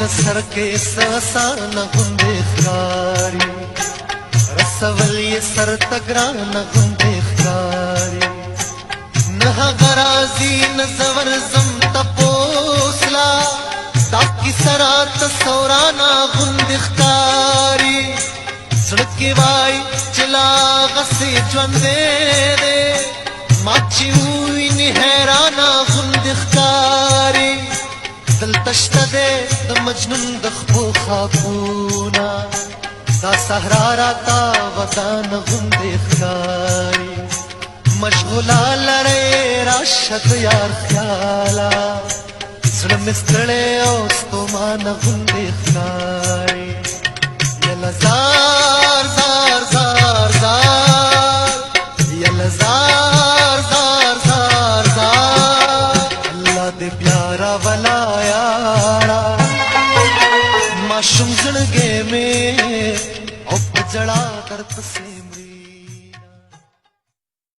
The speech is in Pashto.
سر کے ساسان غندے خاری رسول یہ سر تگران غندے خاری نہ غرازی نزور زم تپوسلا تاکی سرات سورانا غندے خاری سڑکی وائی چلا غسی جوندے دے ماچی ہوئی نہیرانا غندے خاری دل تشت دے دا مجنون دخبو خاکونا دا سہرا راتا ودان غندے خاری مشغولا لرے راشد یار خیالا سلم استڑے اوستو مان غندے خاری یلا زار زار زار زار یلا زار زار زار زار اللہ دے پیارا ولا یارا معشوم زندگی میں او پجڑا در پسے مری